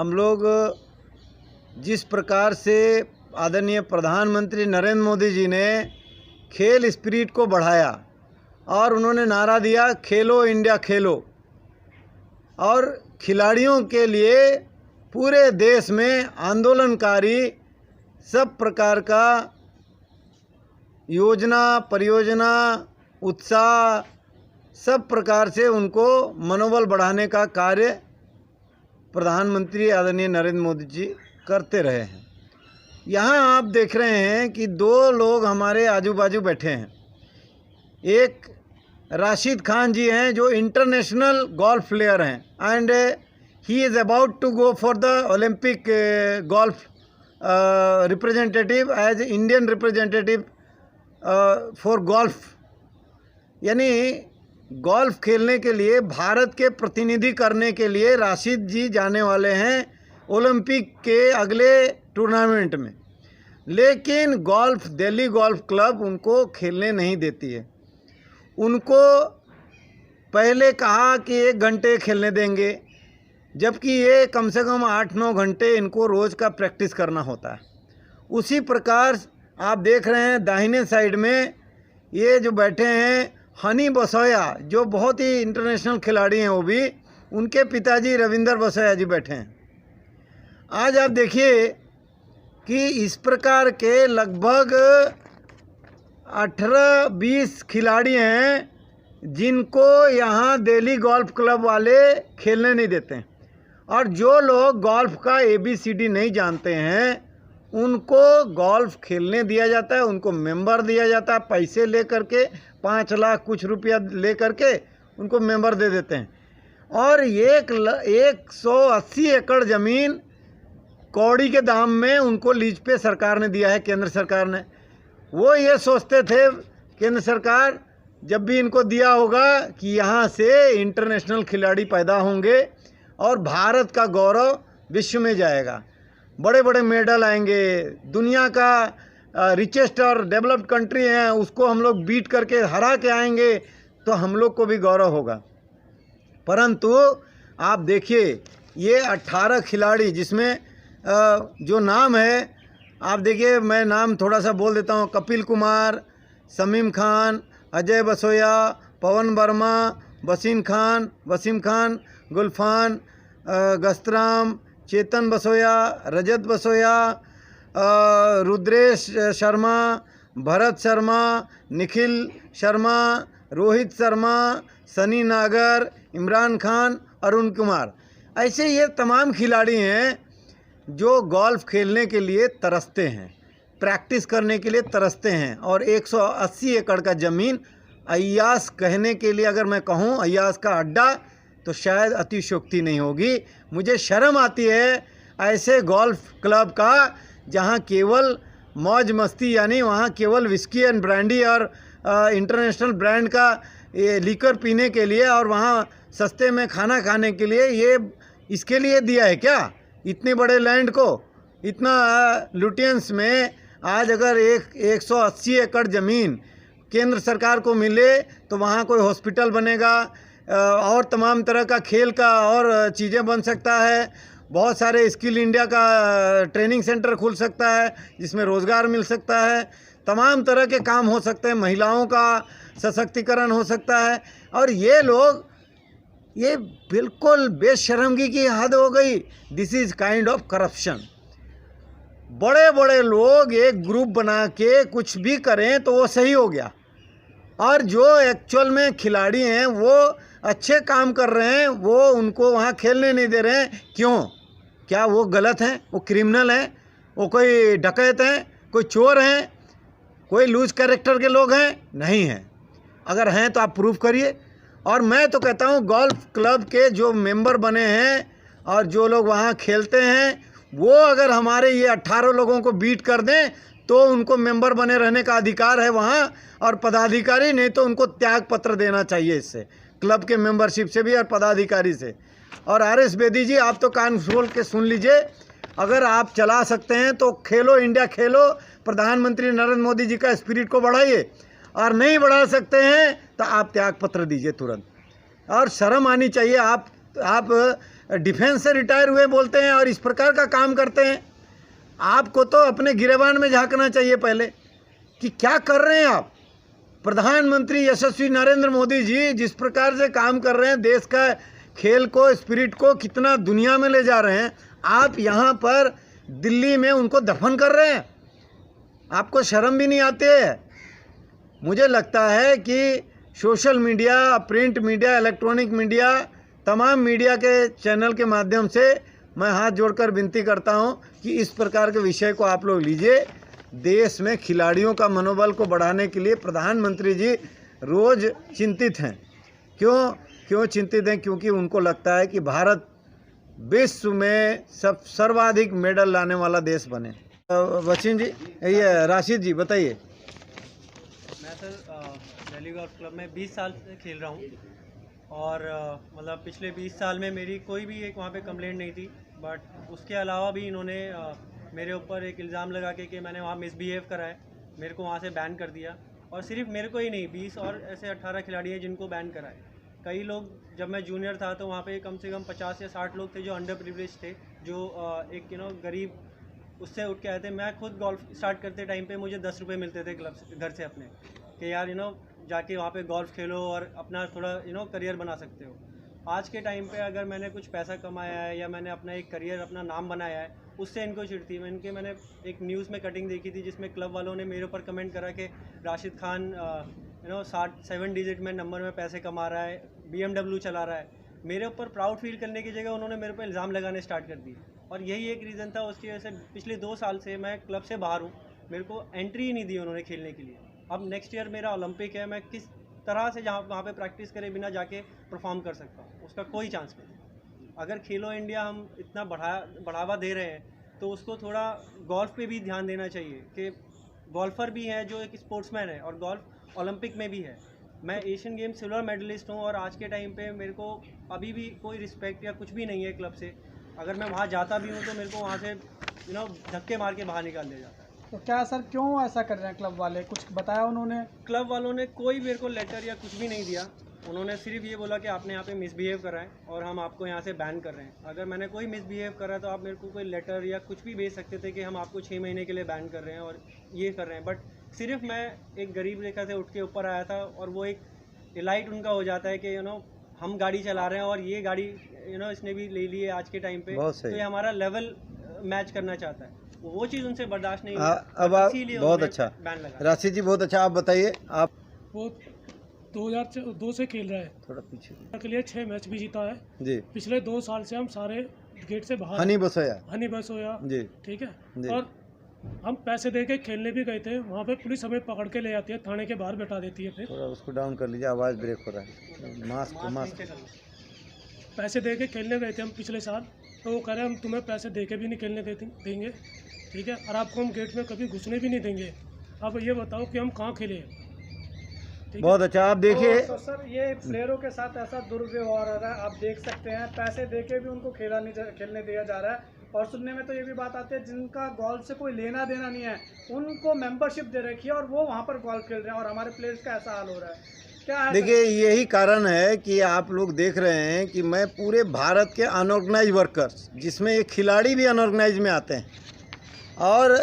हम लोग जिस प्रकार से आदरणीय प्रधानमंत्री नरेंद्र मोदी जी ने खेल स्पिरिट को बढ़ाया और उन्होंने नारा दिया खेलो इंडिया खेलो, और खिलाड़ियों के लिए पूरे देश में आंदोलनकारी सब प्रकार का योजना परियोजना उत्साह सब प्रकार से उनको मनोबल बढ़ाने का कार्य प्रधानमंत्री आदरणीय नरेंद्र मोदी जी करते रहे हैं। यहाँ आप देख रहे हैं कि दो लोग हमारे आजू बाजू बैठे हैं। एक राशिद खान जी हैं जो इंटरनेशनल गोल्फ प्लेयर हैं and he is about to go for the Olympic golf representative as Indian representative for golf, यानी गोल्फ खेलने के लिए भारत के प्रतिनिधि करने के लिए राशिद जी जाने वाले हैं ओलंपिक के अगले टूर्नामेंट में। लेकिन गोल्फ दिल्ली गोल्फ क्लब उनको खेलने नहीं देती है। उनको पहले कहा कि 1 घंटे खेलने देंगे, जबकि ये कम से कम 8-9 घंटे इनको रोज़ का प्रैक्टिस करना होता है। उसी प्रकार आप देख रहे हैं दाहिने साइड में ये जो बैठे हैं हनी बसोया, जो बहुत ही इंटरनेशनल खिलाड़ी हैं, वो भी उनके पिताजी रविंदर बसोया जी बैठे हैं। आज आप देखिए कि इस प्रकार के लगभग 18-20 खिलाड़ी हैं जिनको यहाँ दिल्ली गोल्फ क्लब वाले खेलने नहीं देते हैं। और जो लोग गोल्फ का ABCD नहीं जानते हैं उनको गोल्फ खेलने दिया जाता है, उनको मेंबर दिया जाता है, पैसे ले करके 5 लाख कुछ रुपया ले करके उनको मेंबर दे देते हैं। और 180 एकड़ ज़मीन कौड़ी के दाम में उनको लीज पे सरकार ने दिया है, केंद्र सरकार ने। वो ये सोचते थे केंद्र सरकार जब भी इनको दिया होगा कि यहाँ से इंटरनेशनल खिलाड़ी पैदा होंगे और भारत का गौरव विश्व में जाएगा, बड़े बड़े मेडल आएंगे, दुनिया का रिचेस्ट और डेवलप्ड कंट्री है उसको हम लोग बीट करके हरा के आएंगे तो हम लोग को भी गौरव होगा। परंतु आप देखिए ये 18 खिलाड़ी जिसमें जो नाम है आप देखिए, मैं नाम थोड़ा सा बोल देता हूँ। कपिल कुमार, शमीम खान, अजय बसोया, पवन वर्मा, वसीम खान, गुलफान गस्तराम, चेतन बसोया, रजत बसोया, रुद्रेश शर्मा, भरत शर्मा, निखिल शर्मा, रोहित शर्मा, सनी नागर, इमरान खान, अरुण कुमार, ऐसे ये तमाम खिलाड़ी हैं जो गोल्फ खेलने के लिए तरसते हैं, प्रैक्टिस करने के लिए तरसते हैं। और 180 एकड़ का ज़मीन अय्यास कहने के लिए अगर मैं कहूँ अय्यास का अड्डा तो शायद अतिशयोक्ति नहीं होगी। मुझे शर्म आती है ऐसे गोल्फ क्लब का जहाँ केवल मौज मस्ती, यानी वहाँ केवल विस्की एंड ब्रांडी और इंटरनेशनल ब्रांड का ये लीकर पीने के लिए और वहाँ सस्ते में खाना खाने के लिए, ये इसके लिए दिया है क्या? इतने बड़े लैंड को, इतना लुटियंस में आज अगर 180 एकड़ ज़मीन केंद्र सरकार को मिले तो वहाँ कोई हॉस्पिटल बनेगा और तमाम तरह का खेल का और चीज़ें बन सकता है। बहुत सारे स्किल इंडिया का ट्रेनिंग सेंटर खुल सकता है जिसमें रोज़गार मिल सकता है, तमाम तरह के काम हो सकते हैं, महिलाओं का सशक्तिकरण हो सकता है। और ये लोग, ये बिल्कुल बेशर्मगी की हद हो गई। This is kind of corruption. बड़े बड़े लोग एक ग्रुप बना के कुछ भी करें तो वो सही हो गया, और जो एक्चुअल में खिलाड़ी हैं वो अच्छे काम कर रहे हैं वो उनको वहाँ खेलने नहीं दे रहे हैं। क्यों? क्या वो गलत हैं? वो क्रिमिनल हैं? वो कोई डकैत हैं? कोई चोर हैं? कोई लूज कैरेक्टर के लोग हैं? नहीं हैं। अगर हैं तो आप प्रूव करिए। और मैं तो कहता हूँ गोल्फ क्लब के जो मेंबर बने हैं और जो लोग वहाँ खेलते हैं वो अगर हमारे ये 18 लोगों को बीट कर दें तो उनको मेंबर बने रहने का अधिकार है वहाँ, और पदाधिकारी नहीं तो उनको त्याग पत्र देना चाहिए इससे, क्लब के मेंबरशिप से भी और पदाधिकारी से। और RS बेदी जी, आप तो कान खोल के सुन लीजिए, अगर आप चला सकते हैं तो खेलो इंडिया खेलो, प्रधानमंत्री नरेंद्र मोदी जी का स्पिरिट को बढ़ाइए, और नहीं बढ़ा सकते हैं तो आप त्याग पत्र दीजिए तुरंत। और शर्म आनी चाहिए। आप तो आप डिफेंस से रिटायर हुए बोलते हैं और इस प्रकार का काम करते हैं। आपको तो अपने गिरेबान में झांकना चाहिए पहले कि क्या कर रहे हैं आप। प्रधानमंत्री यशस्वी नरेंद्र मोदी जी जिस प्रकार से काम कर रहे हैं, देश का खेल को, स्पिरिट को कितना दुनिया में ले जा रहे हैं, आप यहाँ पर दिल्ली में उनको दफन कर रहे हैं। आपको शर्म भी नहीं आती है। मुझे लगता है कि social media, print media, electronic media, तमाम मीडिया के चैनल के माध्यम से मैं हाथ जोड़कर विनती करता हूं कि इस प्रकार के विषय को आप लोग लीजिए। देश में खिलाड़ियों का मनोबल को बढ़ाने के लिए प्रधानमंत्री जी रोज़ चिंतित हैं। क्यों चिंतित हैं? क्योंकि उनको लगता है कि भारत विश्व में सर्वाधिक मेडल लाने वाला देश बने। वसीम जी, ये राशिद जी बताइए। मैं सर दिल्ली गोल्फ क्लब में 20 साल से खेल रहा हूँ और मतलब पिछले 20 साल में मेरी कोई भी एक वहाँ पे कंप्लेंट नहीं थी। बट उसके अलावा भी इन्होंने मेरे ऊपर एक इल्ज़ाम लगा के कि मैंने वहाँ मिसबिहेव करा है, मेरे को वहाँ से बैन कर दिया। और सिर्फ मेरे को ही नहीं, 20 और ऐसे 18 खिलाड़ी हैं जिनको बैन करा है। कई लोग, जब मैं जूनियर था तो वहाँ पे कम से कम 50 या 60 लोग थे जो अंडर प्रिविलेज थे, जो एक गरीब उससे उठ के आए थे। मैं खुद गोल्फ स्टार्ट करते टाइम पे मुझे 10 रुपये मिलते थे क्लब से, घर से अपने, कि यार जाके वहाँ पे गोल्फ खेलो और अपना थोड़ा करियर बना सकते हो। आज के टाइम पे अगर मैंने कुछ पैसा कमाया है या मैंने अपना एक करियर, अपना नाम बनाया है, उससे इनको चिढ़ती है। मैंने एक न्यूज़ में कटिंग देखी थी जिसमें क्लब वालों ने मेरे ऊपर कमेंट करा कि राशिद खान 7 डिजिट में नंबर में पैसे कमा रहा है, BMW चला रहा है। मेरे ऊपर प्राउड फील करने की जगह उन्होंने मेरे पर इल्ज़ाम लगाने स्टार्ट कर दिए। और यही एक रीज़न था, उसकी वजह से पिछले 2 साल से मैं क्लब से बाहर हूँ। मेरे को एंट्री ही नहीं दी उन्होंने खेलने के लिए। अब नेक्स्ट ईयर मेरा ओलंपिक है, मैं किस तरह से जहाँ वहाँ पे प्रैक्टिस करे बिना जाके परफॉर्म कर सकता हूँ, उसका कोई चांस नहीं। अगर खेलो इंडिया हम इतना बढ़ावा दे रहे हैं तो उसको थोड़ा गोल्फ पे भी ध्यान देना चाहिए कि गोल्फर भी है जो एक स्पोर्ट्समैन है और गोल्फ ओलंपिक में भी है। मैं एशियन गेम सिल्वर मेडलिस्ट हूँ और आज के टाइम पे मेरे को अभी भी कोई रिस्पेक्ट या कुछ भी नहीं है क्लब से। अगर मैं वहाँ जाता भी हूँ तो मेरे को वहाँ से धक्के मार के बाहर निकाल दिया जाता है। तो क्या सर, क्यों ऐसा कर रहे हैं क्लब वाले? कुछ बताया उन्होंने? क्लब वालों ने कोई मेरे को लेटर या कुछ भी नहीं दिया। उन्होंने सिर्फ ये बोला कि आपने यहाँ पे मिसबिहेव करा है और हम आपको यहाँ से बैन कर रहे हैं। अगर मैंने कोई मिसबिहेव करा तो आप मेरे को कोई लेटर या कुछ भी भेज सकते थे कि हम आपको 6 महीने के लिए बैन कर रहे हैं और ये कर रहे हैं। बट सिर्फ मैं एक गरीब रेखा से उठ के ऊपर आया था और वो एक इलाइट उनका हो जाता है कि हम गाड़ी चला रहे हैं और ये गाड़ी इसने भी ले ली है आज के टाइम पे, तो ये हमारा लेवल मैच करना चाहता है। वो चीज़ उनसे बर्दाश्त नहीं हुई। अब आप बहुत अच्छा बैन लगा। राशिद जी बहुत अच्छा, आप बताइए। आप वो 2002 से खेल रहा है, थोड़ा पीछे के लिए 6 मैच भी जीता है जी। पिछले 2 साल से हम सारे गेट से बाहर हनी बसोया जी, ठीक जी। है। और हम पैसे दे के खेलने भी गए थे, वहाँ पे पुलिस हमें पकड़ के ले जाती है, थाने के बाहर बैठा देती है। फिर थोड़ा उसको डाउन कर लीजिए, आवाज़ ब्रेक हो रहा है। मास्क पैसे दे के खेलने गए थे हम पिछले साल, तो वो कह रहे हैं हम तुम्हें पैसे दे के भी नहीं खेलने देंगे, ठीक है, और आपको हम गेट में कभी घुसने भी नहीं देंगे। अब ये बताओ कि हम कहाँ खेले? बहुत अच्छा, आप देखिए। तो सर, ये प्लेयरों के साथ ऐसा दुर्व्यवहार हो रहा है, आप देख सकते हैं। पैसे देके भी उनको खेलने दिया जा रहा है। और सुनने में तो ये भी बात आती है जिनका गोल्फ से कोई लेना देना नहीं है उनको मेंबरशिप दे रखी है और वो वहाँ पर गोल्फ खेल रहे हैं, और हमारे प्लेयर्स का ऐसा हाल हो रहा है। क्या है? देखिए, यही कारण है कि आप लोग देख रहे हैं कि मैं पूरे भारत के अनऑर्गेनाइज वर्कर्स, जिसमें ये खिलाड़ी भी अनऑर्गेनाइज में आते हैं, और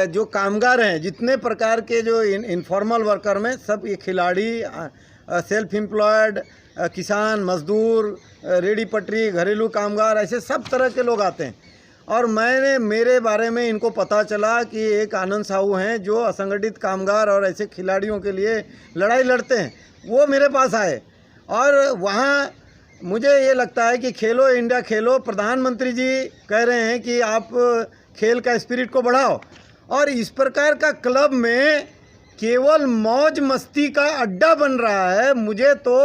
जो कामगार हैं, जितने प्रकार के जो इनफॉर्मल वर्कर में, सब ये खिलाड़ी, सेल्फ एम्प्लॉयड, किसान, मजदूर, रेडी पटरी, घरेलू कामगार, ऐसे सब तरह के लोग आते हैं। और मेरे बारे में इनको पता चला कि एक आनंद साहू हैं जो असंगठित कामगार और ऐसे खिलाड़ियों के लिए लड़ाई लड़ते हैं। वो मेरे पास आए और वहाँ मुझे ये लगता है कि खेलो इंडिया खेलो, प्रधानमंत्री जी कह रहे हैं कि आप खेल का स्पिरिट को बढ़ाओ, और इस प्रकार का क्लब में केवल मौज मस्ती का अड्डा बन रहा है। मुझे तो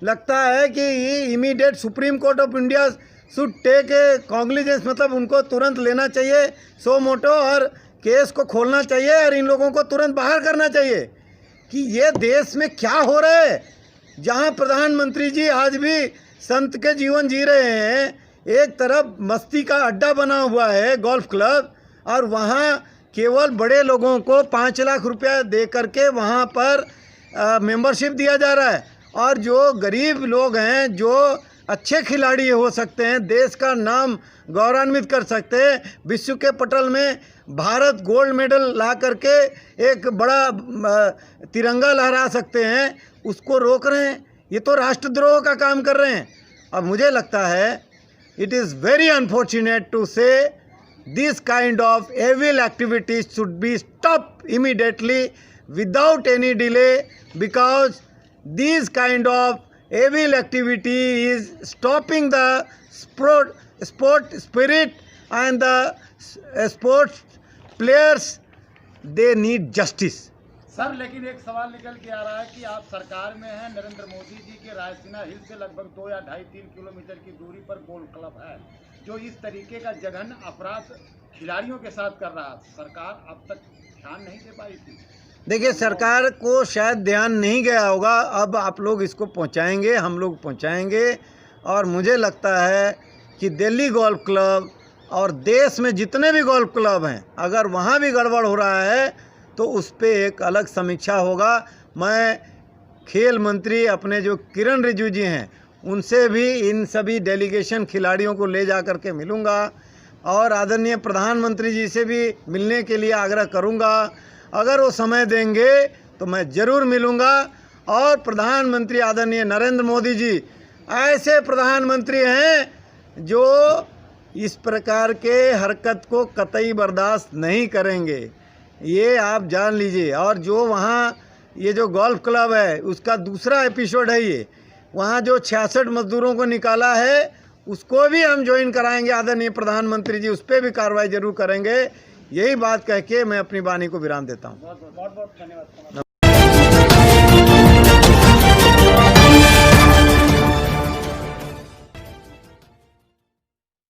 लगता है कि immediate Supreme Court of India should take a cognizance, मतलब उनको तुरंत लेना चाहिए सो मोटो और केस को खोलना चाहिए और इन लोगों को तुरंत बाहर करना चाहिए कि ये देश में क्या हो रहा है, जहां प्रधानमंत्री जी आज भी संत के जीवन जी रहे हैं। एक तरफ मस्ती का अड्डा बना हुआ है गोल्फ क्लब, और वहां केवल बड़े लोगों को 5 लाख रुपया दे करके वहां पर मेंबरशिप दिया जा रहा है, और जो गरीब लोग हैं, जो अच्छे खिलाड़ी हो सकते हैं, देश का नाम गौरवान्वित कर सकते हैं, विश्व के पटल में भारत गोल्ड मेडल ला करके एक बड़ा तिरंगा लहरा सकते हैं, उसको रोक रहे हैं। ये तो राष्ट्रद्रोह का काम कर रहे हैं। अब मुझे लगता है it is very unfortunate to say this kind of evil activities should be stop immediately without any delay, because these kind of evil activity is stopping the sport spirit and the sports players. They need justice. Sir, लेकिन एक सवाल निकल के आ रहा है कि आप सरकार में हैं, नरेंद्र मोदी जी के रायसीना हिल से लगभग 2 या 2.5-3 किलोमीटर की दूरी पर गोल्फ क्लब है, जो इस तरीके का जघन्य अपराध खिलाड़ियों के साथ कर रहा है। सरकार अब तक ध्यान नहीं दे पाई थी। देखिए, सरकार को शायद ध्यान नहीं गया होगा। अब आप लोग इसको पहुंचाएंगे, हम लोग पहुंचाएंगे, और मुझे लगता है कि दिल्ली गोल्फ क्लब और देश में जितने भी गोल्फ क्लब हैं, अगर वहाँ भी गड़बड़ हो रहा है तो उस पर एक अलग समीक्षा होगा। मैं खेल मंत्री अपने जो किरण रिजिजू जी हैं, उनसे भी इन सभी डेलीगेशन खिलाड़ियों को ले जा कर के मिलूँगा, और आदरणीय प्रधानमंत्री जी से भी मिलने के लिए आग्रह करूँगा। अगर वो समय देंगे तो मैं ज़रूर मिलूँगा। और प्रधानमंत्री आदरणीय नरेंद्र मोदी जी ऐसे प्रधानमंत्री हैं जो इस प्रकार के हरकत को कतई बर्दाश्त नहीं करेंगे, ये आप जान लीजिए। और जो वहाँ ये जो गोल्फ क्लब है उसका दूसरा एपिसोड है ये, वहाँ जो 66 मजदूरों को निकाला है उसको भी हम ज्वाइन कराएंगे आदरणीय प्रधानमंत्री जी, उस पर भी कार्रवाई जरूर करेंगे। यही बात कह के मैं अपनी वाणी को विराम देता हूँ। बहुत बहुत धन्यवाद।